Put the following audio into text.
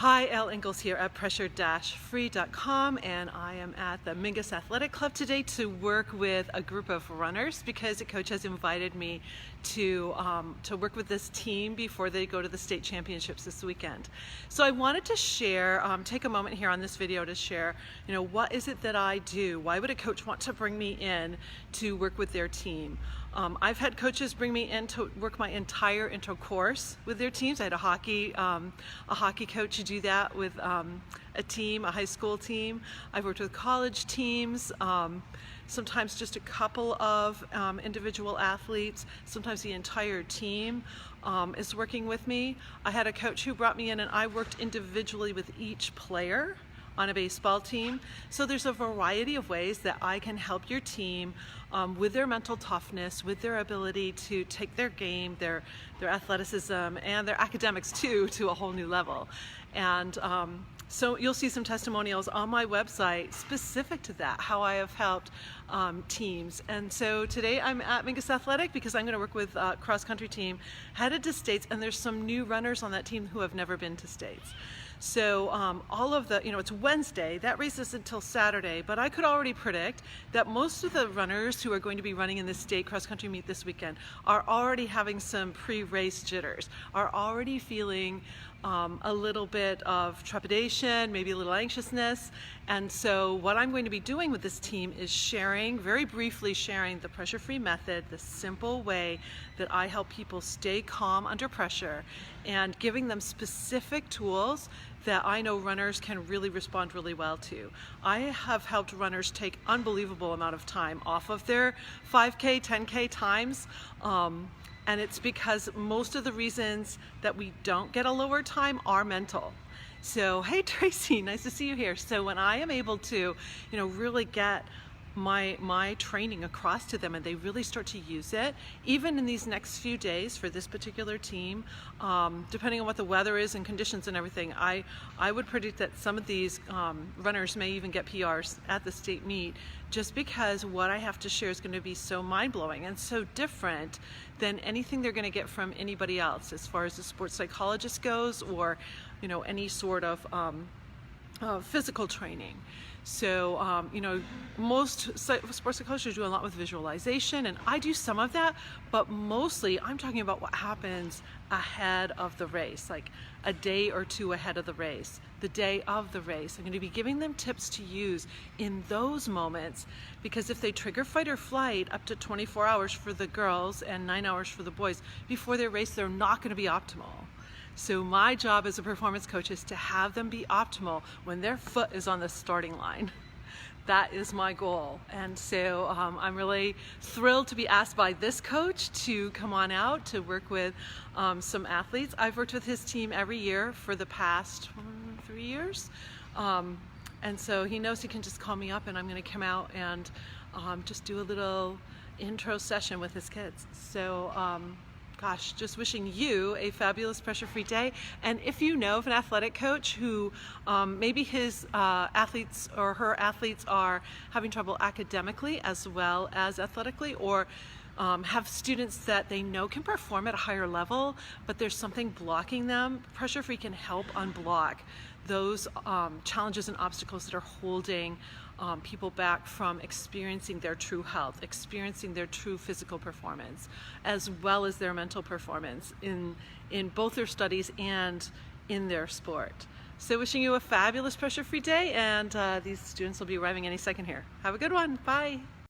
Hi, Elle here at pressure-free.com, and I am at the Mingus Athletic Club today to work with a group of runners because a coach has invited me to work with this team before they go to the state championships this weekend. So I wanted to share, take a moment here on this video to share, what is it that I do? Why would a coach want to bring me in to work with their team? I've had coaches bring me in to work my entire intro course with their teams. I had a hockey coach do that with a team, a high school team. I've worked with college teams, sometimes just a couple of individual athletes, sometimes the entire team is working with me. I had a coach who brought me in and I worked individually with each player on a baseball team. So there's a variety of ways that I can help your team with their mental toughness, with their ability to take their game, their athleticism, and their academics too to a whole new level. And so you'll see some testimonials on my website specific to that, how I have helped teams. And so today I'm at Mingus Athletic because I'm going to work with a cross-country team headed to states, and there's some new runners on that team who have never been to states. So all of the, it's Wednesday, that race is until Saturday, but I could already predict that most of the runners who are going to be running in this state cross-country meet this weekend are already having some pre-race jitters, are already feeling a little bit of trepidation, maybe a little anxiousness. And so what I'm going to be doing with this team is sharing, very briefly sharing the pressure-free method, the simple way that I help people stay calm under pressure, and giving them specific tools that I know runners can really respond really well to. I have helped runners take unbelievable amount of time off of their 5K, 10K times. And it's because most of the reasons that we don't get a lower time are mental. So, hey Tracy, nice to see you here. So when I am able to, really get my training across to them and they really start to use it, even in these next few days for this particular team, depending on what the weather is and conditions and everything, I would predict that some of these runners may even get PRs at the state meet, just because what I have to share is going to be so mind-blowing and so different than anything they're going to get from anybody else as far as the sports psychologist goes, or any sort of physical training. So, most sports psychologists do a lot with visualization, and I do some of that, but mostly I'm talking about what happens ahead of the race, like a day or two ahead of the race, the day of the race. I'm going to be giving them tips to use in those moments, because if they trigger fight or flight up to 24 hours for the girls and 9 hours for the boys before their race, they're not going to be optimal. So my job as a performance coach is to have them be optimal when their foot is on the starting line. That is my goal. And so I'm really thrilled to be asked by this coach to come on out to work with some athletes. I've worked with his team every year for the past 3 years. And so he knows he can just call me up and I'm going to come out and just do a little intro session with his kids. So gosh, just wishing you a fabulous pressure-free day. And if you know of an athletic coach who maybe his athletes or her athletes are having trouble academically as well as athletically, or have students that they know can perform at a higher level, but there's something blocking them, pressure-free can help unblock those challenges and obstacles that are holding people back from experiencing their true health, experiencing their true physical performance, as well as their mental performance in both their studies and in their sport. So wishing you a fabulous pressure-free day, and these students will be arriving any second here. Have a good one. Bye.